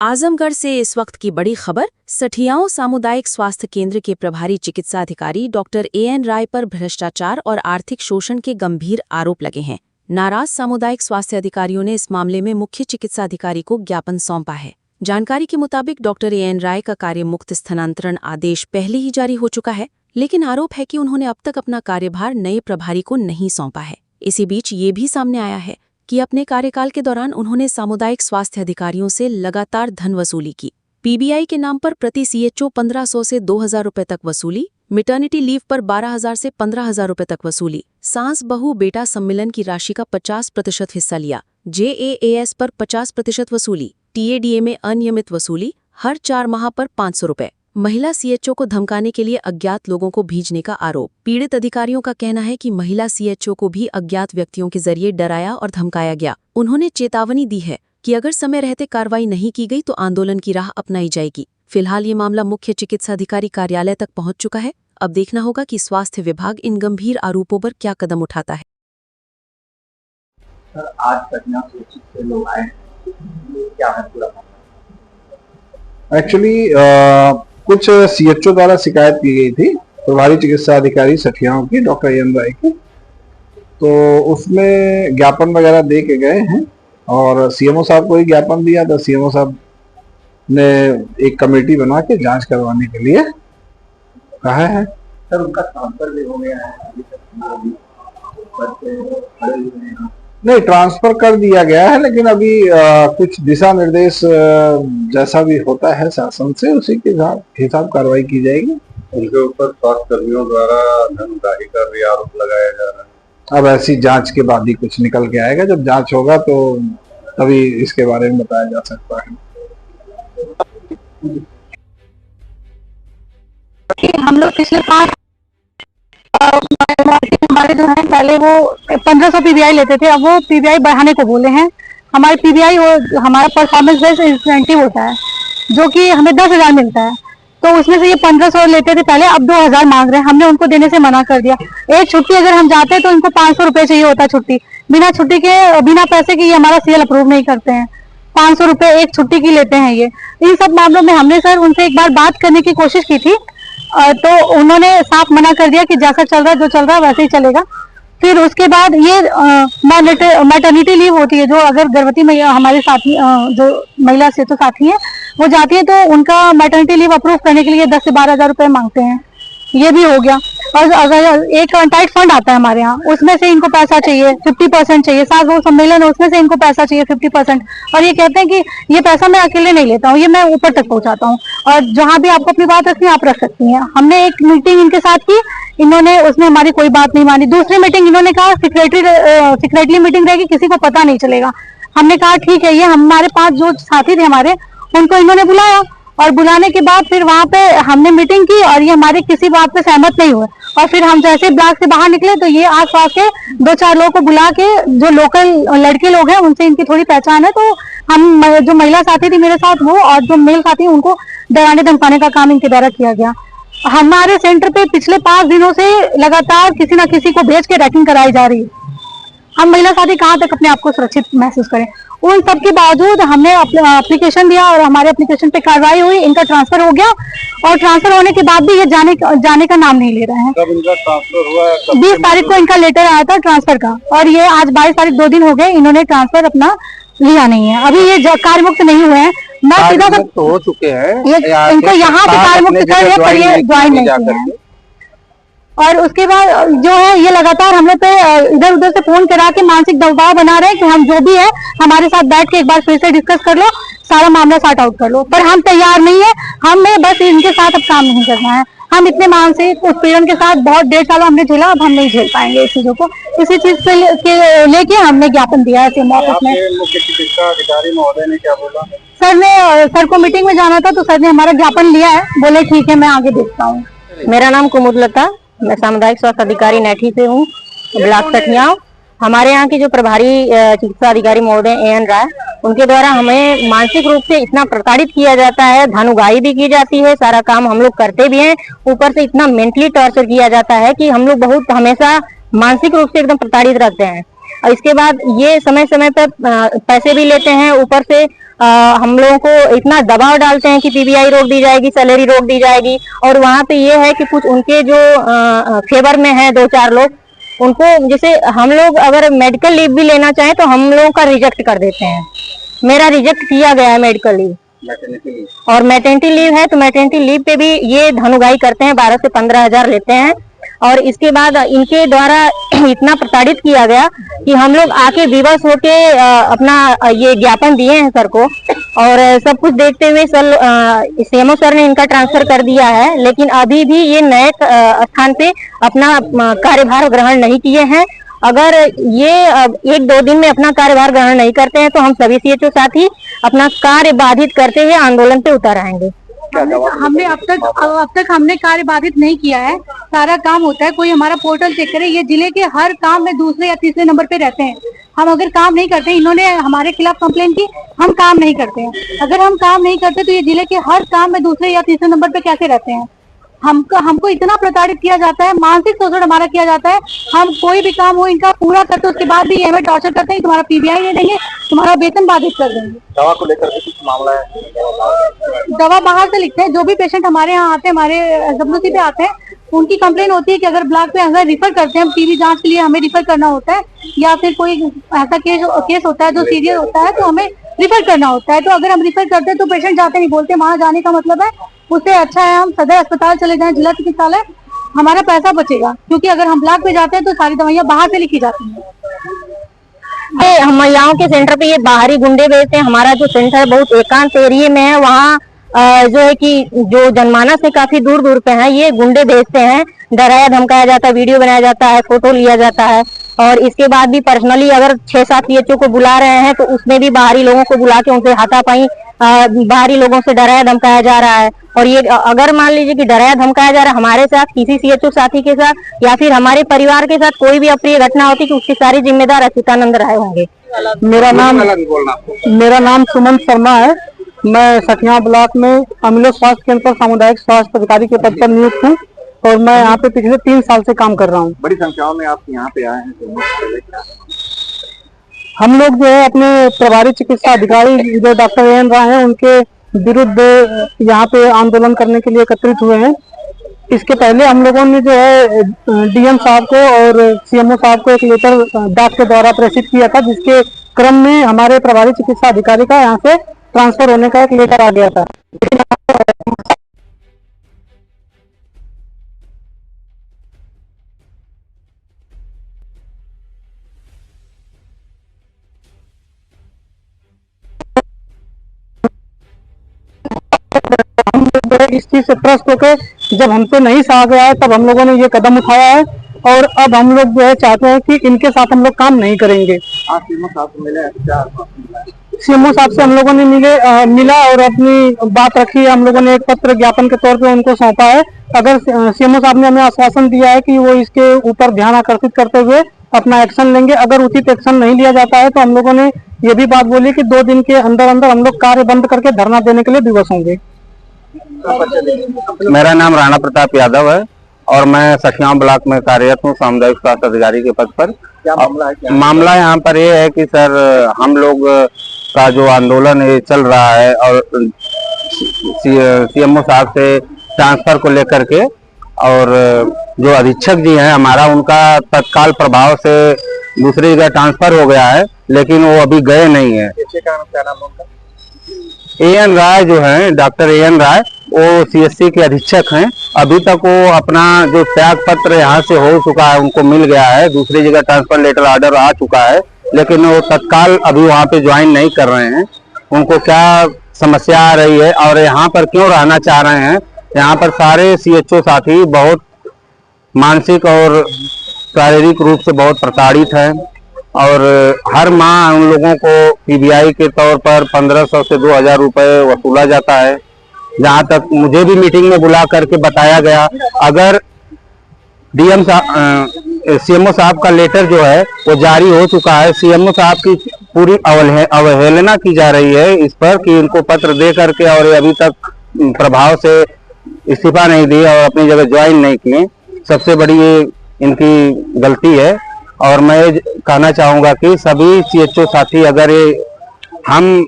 आजमगढ़ से इस वक्त की बड़ी खबर। सठियाओं सामुदायिक स्वास्थ्य केंद्र के प्रभारी चिकित्सा अधिकारी डॉक्टर एएन राय पर भ्रष्टाचार और आर्थिक शोषण के गंभीर आरोप लगे हैं। नाराज सामुदायिक स्वास्थ्य अधिकारियों ने इस मामले में मुख्य चिकित्सा अधिकारी को ज्ञापन सौंपा है। जानकारी के मुताबिक डॉक्टर एएन राय का कार्य मुक्त स्थानांतरण आदेश पहले ही जारी हो चुका है, लेकिन आरोप है कि उन्होंने अब तक अपना कार्यभार नए प्रभारी को नहीं सौंपा है। इसी बीच ये भी सामने आया है कि अपने कार्यकाल के दौरान उन्होंने सामुदायिक स्वास्थ्य अधिकारियों से लगातार धन वसूली की। पीबीआई के नाम पर प्रति सीएचओ 1500 से 2000 रुपए तक वसूली, मैटरनिटी लीव पर 12,000 से 15,000 रुपए तक वसूली, सास बहू बेटा सम्मेलन की राशि का 50% हिस्सा लिया, जेएएस पर 50% वसूली, टीएडीए में अनियमित वसूली, हर 4 माह पर 500 रुपए, महिला सीएचओ को धमकाने के लिए अज्ञात लोगों को भेजने का आरोप। पीड़ित अधिकारियों का कहना है कि महिला सीएचओ को भी अज्ञात व्यक्तियों के जरिए डराया और धमकाया गया। उन्होंने चेतावनी दी है कि अगर समय रहते कार्रवाई नहीं की गई तो आंदोलन की राह अपनाई जाएगी। फिलहाल ये मामला मुख्य चिकित्सा अधिकारी कार्यालय तक पहुंच चुका है। अब देखना होगा कि स्वास्थ्य विभाग इन गंभीर आरोपों पर क्या कदम उठाता है। सर, आज घटना सूचित से लोग आए, क्या है पूरा मामला? एक्चुअली कुछ सीएचओ द्वारा शिकायत की गई थी प्रभारी चिकित्सा अधिकारी सठियाओं की डॉक्टर एएन राय की, तो उसमें ज्ञापन वगैरह दे के गए हैं और सीएमओ साहब को ही ज्ञापन दिया तो सीएमओ साहब ने एक कमेटी बना के जांच करवाने के लिए कहा है। सर, उनका ट्रांसफर भी हो गया है, नहीं ट्रांसफर कर दिया गया है, लेकिन अभी कुछ दिशा निर्देश जैसा भी होता है शासन से उसी के हिसाब कार्रवाई की जाएगी। उनके ऊपर स्वास्थ्य कर्मियों द्वारा धनउगाही का भी आरोप लगाया जा रहा है। अब ऐसी जांच के बाद ही कुछ निकल के आएगा, जब जांच होगा तो तभी इसके बारे में बताया जा सकता है। हम लोग पिछले 5 हमारे जो है पहले वो 1500 पीबीआई लेते थे, अब वो पीबीआई बढ़ाने को बोले हैं। हमारे पीबीआई हमारा परफॉर्मेंस बेस्ड इंसेंटिव होता है जो कि हमें 10,000 मिलता है, तो उसमें से ये 1500 लेते थे पहले, अब 2,000 मांग रहे हैं। हमने उनको देने से मना कर दिया। एक छुट्टी अगर हम जाते हैं तो इनको 500 रुपए चाहिए होता है छुट्टी, बिना छुट्टी के बिना पैसे के ये हमारा सीएल अप्रूव नहीं करते हैं। 500 रुपए एक छुट्टी की लेते हैं ये। इन सब मामलों में हमने सर उनसे एक बार बात करने की कोशिश की थी, तो उन्होंने साफ मना कर दिया कि जैसा चल रहा है जो चल रहा है वैसे ही चलेगा। फिर उसके बाद ये मैटरनिटी लीव होती है, जो अगर गर्भवती महिला हमारे साथी जो महिला से तो साथी है वो जाती है तो उनका मैटरनिटी लीव अप्रूव करने के लिए 10 से 12,000 रुपए मांगते हैं। ये भी हो गया। और अगर एक कॉन्टैक्ट फंड आता है हमारे यहाँ, उसमें से इनको पैसा चाहिए 50% चाहिए। सास बहू सम्मेलन है उसमें से इनको पैसा चाहिए 50%, और ये कहते हैं कि ये पैसा मैं अकेले नहीं लेता हूँ, ये मैं ऊपर तक पहुँचाता हूँ, और जहाँ भी आपको अपनी बात रखनी है आप रख सकती हैं। हमने एक मीटिंग इनके साथ की, इन्होंने उसमें हमारी कोई बात नहीं मानी। दूसरी मीटिंग इन्होंने कहा सीक्रेटली मीटिंग रहेगी, किसी को पता नहीं चलेगा। हमने कहा ठीक है। ये हमारे 5 जो साथी थे हमारे, उनको इन्होंने बुलाया, और बुलाने के बाद फिर वहां पे हमने मीटिंग की और ये हमारी किसी बात पे सहमत नहीं हुए। और फिर हम जैसे ब्लॉक से बाहर निकले तो ये आसपास के 2-4 लोगों को बुला के, जो लोकल लड़के लोग हैं उनसे इनकी थोड़ी पहचान है, तो हम जो महिला साथी थी मेरे साथ वो और जो मेल साथी उनको डराने धमकाने का काम इनके द्वारा किया गया। हमारे सेंटर पे पिछले 5 दिनों से लगातार किसी न किसी को भेज के रैकिंग कराई जा रही है। हम महिला साथी कहाँ तक अपने आप को सुरक्षित महसूस करें। उन सब के बावजूद हमने एप्लीकेशन दिया और हमारे एप्लीकेशन पे कार्रवाई हुई, इनका ट्रांसफर हो गया, और ट्रांसफर होने के बाद भी ये जाने का नाम नहीं ले रहे हैं। कब इनका ट्रांसफर हुआ? 20 तारीख को इनका लेटर आया था ट्रांसफर का, और ये आज 22 तारीख 2 दिन हो गए, इन्होंने ट्रांसफर अपना लिया नहीं है। अभी ये कार्य मुक्त नहीं हुए हैं। मैं सीधा तो हो चुके हैं, इनको यहाँ से कार्य मुक्त कर दिया पर ये ज्वाइन नहीं किया है। और उसके बाद जो है ये लगातार हम लोग पे इधर उधर से फोन करा के मानसिक दबाव बना रहे हैं कि हम जो भी है हमारे साथ बैठ के एक बार फिर से डिस्कस कर लो, सारा मामला सॉर्ट आउट कर लो, पर हम तैयार नहीं है। हमें बस इनके साथ अब काम नहीं करना है। हम इतने मानसिक उत्पीड़न के साथ बहुत 1.5 साल हमने झेला, अब हम नहीं झेल पाएंगे इस चीजों को। इसी चीज के लेके हमने ज्ञापन दिया है ऑफिस में। मुख्य चिकित्सा अधिकारी महोदय ने क्या बोला? सर को मीटिंग में जाना था तो सर ने हमारा ज्ञापन लिया है, बोले ठीक है मैं आगे देखता हूँ। मेरा नाम कुमुदलता, मैं सामुदायिक स्वास्थ्य अधिकारी नैठी से हूँ, ब्लॉक सठियाओं। हमारे यहाँ के जो प्रभारी चिकित्सा अधिकारी महोदय एएन राय, उनके द्वारा हमें मानसिक रूप से इतना प्रताड़ित किया जाता है, धनउगाही भी की जाती है, सारा काम हम लोग करते भी हैं, ऊपर से इतना मेंटली टॉर्चर किया जाता है कि हम लोग बहुत हमेशा मानसिक रूप से एकदम प्रताड़ित रहते हैं। और इसके बाद ये समय समय पर पैसे भी लेते हैं, ऊपर से हम लोगों को इतना दबाव डालते हैं कि पीबीआई रोक दी जाएगी, सैलरी रोक दी जाएगी। और वहाँ पे ये है कि कुछ उनके जो फेवर में है 2-4 लोग, उनको जैसे हम लोग अगर मेडिकल लीव भी लेना चाहें तो हम लोगों का रिजेक्ट कर देते हैं। मेरा रिजेक्ट किया गया है मेडिकल लीव, और मैटरनिटी लीव है तो मैटरनिटी लीव पे भी ये धनुगाई करते हैं, 12 से 15 हजार लेते हैं। और इसके बाद इनके द्वारा इतना प्रताड़ित किया गया कि हम लोग आके विवश होके अपना ये ज्ञापन दिए हैं सर को, और सब कुछ देखते हुए सर सीएमओ सर ने इनका ट्रांसफर कर दिया है, लेकिन अभी भी ये नए स्थान पे अपना कार्यभार ग्रहण नहीं किए हैं। अगर ये 1-2 दिन में अपना कार्यभार ग्रहण नहीं करते हैं तो हम सभी सीएचओ साथी अपना कार्य बाधित करते हुए आंदोलन पे उतर आएंगे। हमने अब तक हमने कार्य बाधित नहीं किया है, सारा काम होता है। कोई हमारा पोर्टल चेक करे, ये जिले के हर काम में दूसरे या तीसरे नंबर पे रहते हैं। हम अगर काम नहीं करते, इन्होंने हमारे खिलाफ कंप्लेन की, हम काम नहीं करते हैं। अगर हम काम नहीं करते तो ये जिले के हर काम में दूसरे या तीसरे नंबर पे कैसे रहते हैं? हमको इतना प्रताड़ित किया जाता है, मानसिक शोषण हमारा किया जाता है। हम कोई भी काम हो इनका पूरा करते, उसके बाद भी ये हमें टॉर्चर करते हैं, तुम्हारा पीबीआई नहीं देंगे, तुम्हारा वेतन बाधित कर देंगे। दवा को लेकर के कुछ मामला है? दवा बाहर से लिखते हैं। जो भी पेशेंट हमारे यहाँ आते हैं, हमारे एसडब्ल्यूसी पे आते हैं, उनकी कंप्लेन होती है कि अगर ब्लॉक पे अगर रिफर करते हैं, टीबी जांच के लिए हमें रिफर करना होता है, या फिर कोई ऐसा केस होता है जो सीरियस होता है तो हमें रिफर करना होता है। तो अगर हम रिफर करते हैं तो पेशेंट जाते नहीं, बोलते वहां जाने का मतलब है उससे अच्छा है हम सदर अस्पताल चले जाएं, जिला चिकित्सालय, हमारा पैसा बचेगा। क्योंकि अगर हम ब्लॉक पे जाते हैं तो सारी दवाइयाँ बाहर से लिखी जाती हैं। हम महिलाओं के सेंटर पे ये बाहरी गुंडे भेजते हैं। हमारा जो सेंटर बहुत एकांत एरिया में है, वहाँ जो है कि जो जनमानस से काफी दूर दूर पे है, ये गुंडे भेजते हैं, डराया धमकाया जाता है, वीडियो बनाया जाता है, फोटो लिया जाता है। और इसके बाद भी पर्सनली अगर 6-7 सीएचओ को बुला रहे हैं तो उसमें भी बाहरी लोगों को बुला के उनसे हाथापाई बाहरी लोगों से डराया धमकाया जा रहा है। और ये अगर मान लीजिए कि डराया धमकाया जा रहा है हमारे साथ, किसी सीएचओ साथी के साथ या फिर हमारे परिवार के साथ कोई भी अप्रिय घटना होती तो उसकी सारी जिम्मेदार अच्युतानंद राय होंगे। मेरा नाम सुमन शर्मा है। मैं सठिया ब्लॉक में अमिलो स्वास्थ्य केंद्र पर सामुदायिक स्वास्थ्य अधिकारी के पद पर नियुक्त हूँ, और मैं यहाँ पे पिछले 3 साल से काम कर रहा हूँ। बड़ी संख्याओं में आप यहाँ पे आए हैं, तो हम लोग जो है अपने प्रभारी चिकित्सा अधिकारी जो डॉक्टर एएन राय हैं उनके विरुद्ध यहाँ पे आंदोलन करने के लिए एकत्रित हुए हैं। इसके पहले हम लोगों ने जो है डीएम साहब को और सीएमओ साहब को एक लेटर डाक के द्वारा प्रेषित किया था, जिसके क्रम में हमारे प्रभारी चिकित्सा अधिकारी का यहाँ से ट्रांसफर होने का एक लेटर आ गया था। इस चीज से त्रस्त होकर जब हमसे नहीं सहा गया है तब हम लोगों ने ये कदम उठाया है, और अब हम लोग जो है चाहते हैं कि इनके साथ हम लोग काम नहीं करेंगे। आप सीएमओ साहब से मिले, क्या सीएमओ साहब से हम लोगों ने मिला और अपनी बात रखी है। हम लोगों ने एक पत्र ज्ञापन के तौर पे उनको सौंपा है। अगर सीएमओ साहब ने हमें आश्वासन दिया है कि वो इसके ऊपर ध्यान आकर्षित करते हुए अपना एक्शन लेंगे। अगर उचित एक्शन नहीं लिया जाता है तो हम लोगों ने ये भी बात बोली कि 2 दिन के अंदर अंदर हम लोग कार्य बंद करके धरना देने के लिए विवश होंगे। मेरा नाम राणा प्रताप यादव है और मैं सठिया ब्लॉक में कार्यरत हूँ सामुदायिक स्वास्थ्य अधिकारी के पद पर। क्या मामला है? मामला यहाँ पर ये है कि सर हम लोग का जो आंदोलन ये चल रहा है और सीएमओ साहब से ट्रांसफर को लेकर के, और जो अधीक्षक जी हैं हमारा, उनका तत्काल प्रभाव से दूसरी जगह ट्रांसफर हो गया है, लेकिन वो अभी गए नहीं है। क्या नाम उनका? एएन राय जो है, डॉक्टर एएन राय, वो सीएससी के अधीक्षक हैं। अभी तक वो अपना जो त्याग पत्र यहाँ से हो चुका है, उनको मिल गया है, दूसरी जगह ट्रांसफर लेटर ऑर्डर आ चुका है, लेकिन वो तत्काल अभी वहाँ पे ज्वाइन नहीं कर रहे हैं। उनको क्या समस्या आ रही है और यहाँ पर क्यों रहना चाह रहे हैं? यहाँ पर सारे सीएचओ साथी बहुत मानसिक और शारीरिक रूप से बहुत प्रताड़ित हैं, और हर माह उन लोगों को पीबीआई के तौर पर 1500 से 2000 रुपए वसूला जाता है। जहाँ तक मुझे भी मीटिंग में बुला करके बताया गया, अगर डीएम सीएमओ साहब का लेटर जो है वो जारी हो चुका है, सीएमओ साहब की पूरी अवहेलना की जा रही है इस पर कि इनको पत्र दे करके, और ये अभी तक प्रभाव से इस्तीफा नहीं दी और अपनी जगह ज्वाइन नहीं किए। सबसे बड़ी ये इनकी गलती है। और मैं कहना चाहूंगा कि सभी सीएचओ साथी, अगर ये हम